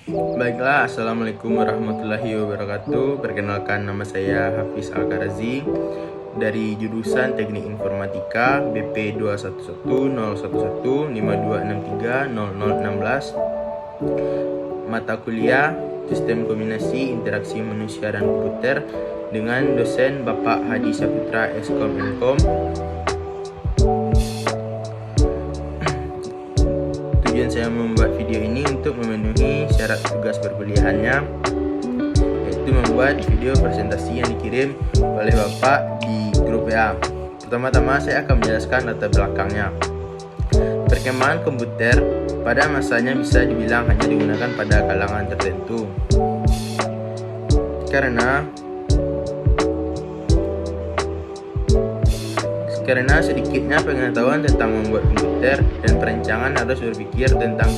Baiklah, Assalamualaikum warahmatullahi wabarakatuh. Perkenalkan, nama saya Hafiz Al-Karazi dari jurusan Teknik Informatika BP 211011152630016. Mata kuliah Sistem Kombinasi Interaksi Manusia dan Komputer dengan dosen Bapak Hadi Saputra Eskom Mkom. Tujuan saya membuat video ini untuk memenuhi syarat tugas perkuliahannya, yaitu membuat video presentasi yang dikirim oleh Bapak di grup WA. Pertama-tama saya akan menjelaskan latar belakangnya. Perkembangan komputer pada masanya bisa dibilang hanya digunakan pada kalangan tertentu, karena sedikitnya pengetahuan tentang membuat komputer dan perancangan harus berpikir tentang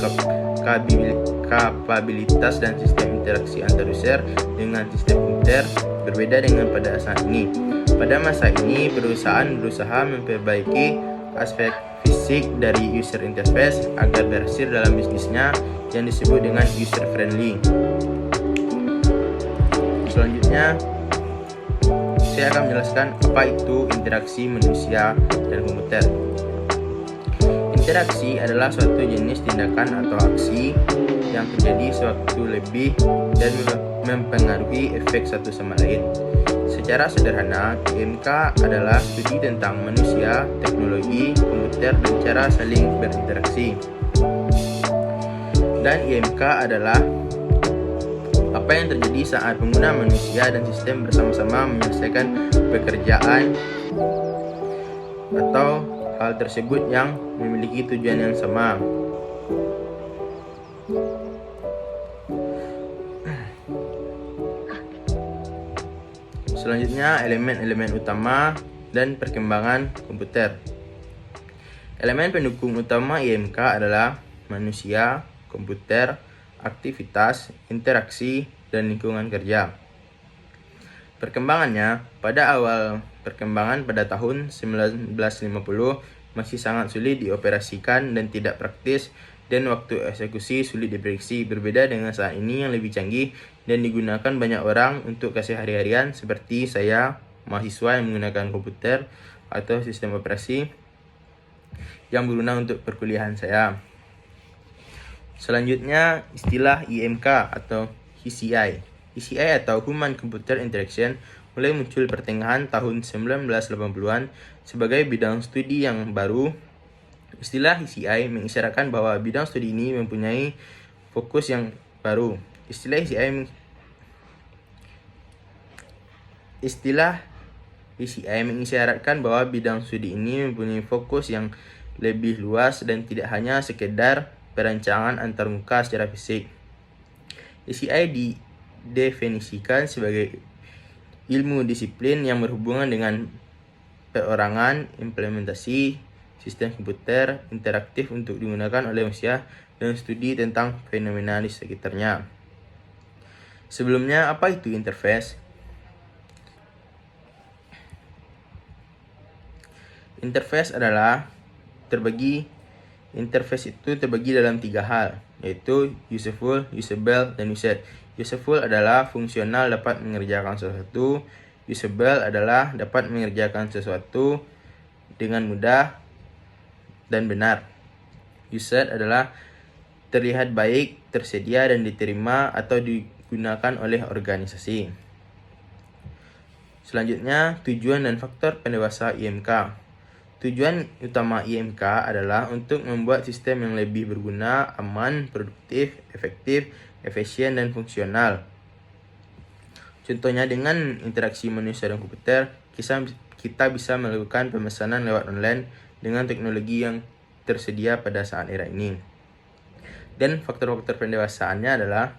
kapabilitas dan sistem interaksi antar user dengan sistem komputer berbeda dengan pada saat ini. Pada masa ini, perusahaan berusaha memperbaiki aspek fisik dari user interface agar berhasil dalam bisnisnya yang disebut dengan user friendly. Selanjutnya, saya akan menjelaskan apa itu interaksi manusia dan komputer. Interaksi adalah suatu jenis tindakan atau aksi yang terjadi sewaktu lebih dan mempengaruhi efek satu sama lain. Secara sederhana, IMK adalah studi tentang manusia, teknologi, komputer, dan cara saling berinteraksi. Dan IMK adalah apa yang terjadi saat pengguna manusia dan sistem bersama-sama menyelesaikan pekerjaan atau hal tersebut yang memiliki tujuan yang sama. Selanjutnya, elemen-elemen utama dan perkembangan komputer. Elemen pendukung utama IMK adalah manusia, komputer, aktivitas, interaksi, dan lingkungan kerja. Perkembangannya, pada awal perkembangan pada tahun 1950 masih sangat sulit dioperasikan dan tidak praktis, dan waktu eksekusi sulit diprediksi. Berbeda dengan saat ini yang lebih canggih dan digunakan banyak orang untuk keseharian, seperti saya, mahasiswa yang menggunakan komputer atau sistem operasi yang berguna untuk perkuliahan saya. Selanjutnya, istilah IMK atau HCI. HCI atau Human Computer Interaction mulai muncul pertengahan tahun 1980-an sebagai bidang studi yang baru. Istilah HCI mengisyaratkan bahwa bidang studi ini mempunyai fokus yang baru. Istilah HCI mengisyaratkan bahwa bidang studi ini mempunyai fokus yang lebih luas dan tidak hanya sekedar perancangan antarmuka secara fisik. HCI didefinisikan sebagai ilmu disiplin yang berhubungan dengan perorangan, implementasi sistem komputer interaktif untuk digunakan oleh manusia, dan studi tentang fenomena di sekitarnya. Sebelumnya, apa itu interface? Interface itu terbagi dalam 3 hal, yaitu useful, usable, dan used. Useful adalah fungsional, dapat mengerjakan sesuatu. Usable adalah dapat mengerjakan sesuatu dengan mudah dan benar. Used adalah terlihat baik, tersedia, dan diterima atau digunakan oleh organisasi. Selanjutnya, tujuan dan faktor pendewasa IMK. Tujuan utama IMK adalah untuk membuat sistem yang lebih berguna, aman, produktif, efektif, efisien, dan fungsional. Contohnya, dengan interaksi manusia dan komputer, kita bisa melakukan pemesanan lewat online dengan teknologi yang tersedia pada saat era ini. Dan faktor-faktor pendewasaannya adalah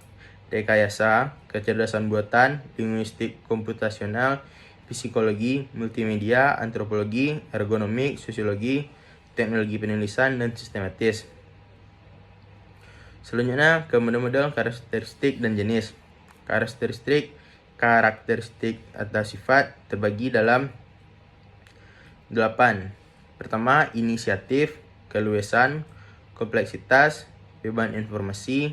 rekayasa, kecerdasan buatan, linguistik komputasional, psikologi, multimedia, antropologi, ergonomik, sosiologi, teknologi penulisan, dan sistematis. Selanjutnya, ke model-model karakteristik dan jenis. Karakteristik atau sifat terbagi dalam 8. Pertama, inisiatif, keluasan, kompleksitas, beban informasi,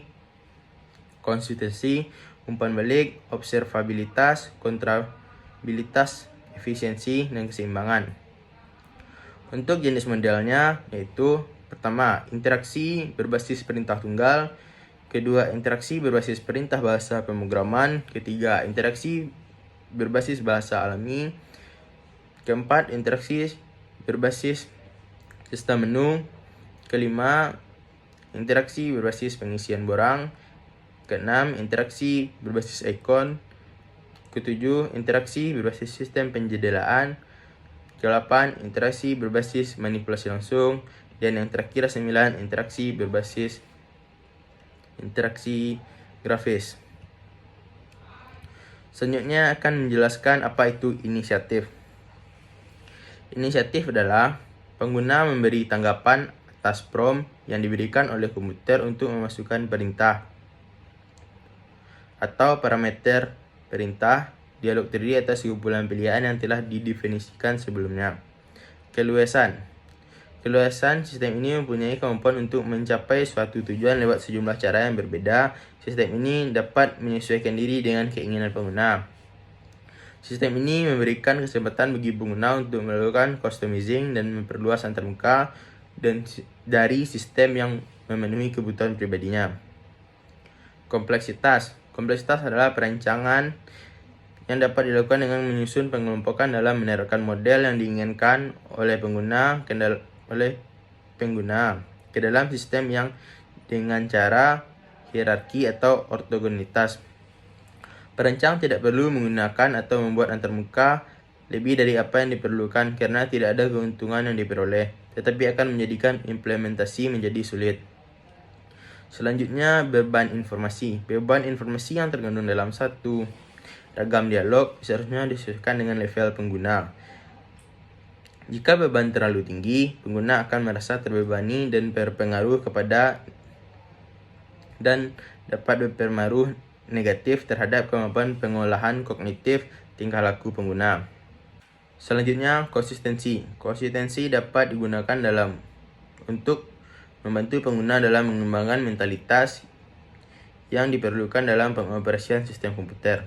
konsistensi, umpan balik, observabilitas, kontrabilitas, efisiensi, dan keseimbangan. Untuk jenis modelnya yaitu pertama, interaksi berbasis perintah tunggal, kedua, interaksi berbasis perintah bahasa pemrograman, ketiga, interaksi berbasis bahasa alami, keempat, interaksi berbasis sistem menu, kelima, interaksi berbasis pengisian borang, keenam, interaksi berbasis ikon, ketujuh, interaksi berbasis sistem penjendelaan, ke-8, interaksi berbasis manipulasi langsung, dan yang terakhir 9, interaksi berbasis interaksi grafis. Selanjutnya akan menjelaskan apa itu inisiatif. Inisiatif adalah pengguna memberi tanggapan atas prompt yang diberikan oleh komputer untuk memasukkan perintah atau parameter perintah, dialog terdiri atas kumpulan pilihan yang telah didefinisikan sebelumnya. Keluasan sistem ini mempunyai kemampuan untuk mencapai suatu tujuan lewat sejumlah cara yang berbeda. Sistem ini dapat menyesuaikan diri dengan keinginan pengguna. Sistem ini memberikan kesempatan bagi pengguna untuk melakukan customizing dan memperluas antarmuka dari sistem yang memenuhi kebutuhan pribadinya. Kompleksitas adalah perancangan yang dapat dilakukan dengan menyusun pengelompokan dalam menerapkan model yang diinginkan oleh pengguna ke dalam sistem yang dengan cara hierarki atau ortogonitas. Perancang tidak perlu menggunakan atau membuat antarmuka lebih dari apa yang diperlukan karena tidak ada keuntungan yang diperoleh, tetapi akan menjadikan implementasi menjadi sulit. Selanjutnya, beban informasi. Beban informasi yang terkandung dalam satu ragam dialog seharusnya disesuaikan dengan level pengguna. Jika beban terlalu tinggi, pengguna akan merasa terbebani dan dapat berpengaruh negatif terhadap kemampuan pengolahan kognitif tingkah laku pengguna. Selanjutnya, konsistensi. Konsistensi dapat digunakan untuk membantu pengguna dalam mengembangkan mentalitas yang diperlukan dalam pengoperasian sistem komputer.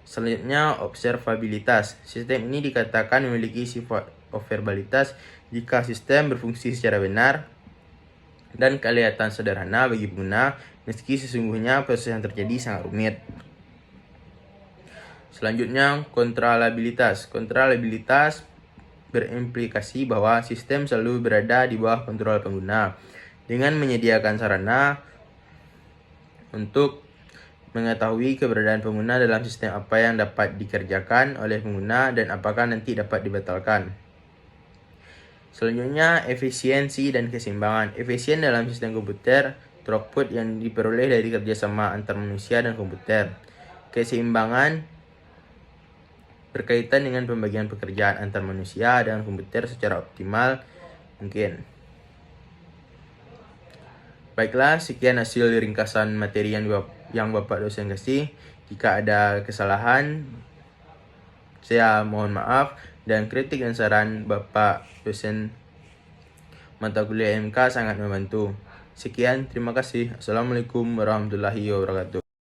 Selanjutnya, observabilitas. Sistem ini dikatakan memiliki sifat observabilitas jika sistem berfungsi secara benar dan kelihatan sederhana bagi pengguna, meski sesungguhnya proses yang terjadi sangat rumit. Selanjutnya, kontrolabilitas. Kontrolabilitas berimplikasi bahwa sistem selalu berada di bawah kontrol pengguna dengan menyediakan sarana untuk mengetahui keberadaan pengguna dalam sistem, apa yang dapat dikerjakan oleh pengguna dan apakah nanti dapat dibatalkan. Selanjutnya, efisiensi dan keseimbangan. Efisien dalam sistem komputer, throughput yang diperoleh dari kerjasama antar manusia dan komputer. Keseimbangan berkaitan dengan pembagian pekerjaan antar manusia dan komputer secara optimal mungkin. Baiklah, sekian hasil ringkasan materi yang Bapak dosen kasih. Jika ada kesalahan, saya mohon maaf, dan kritik dan saran Bapak dosen mata kuliah IMK sangat membantu. Sekian, terima kasih. Assalamualaikum warahmatullahi wabarakatuh.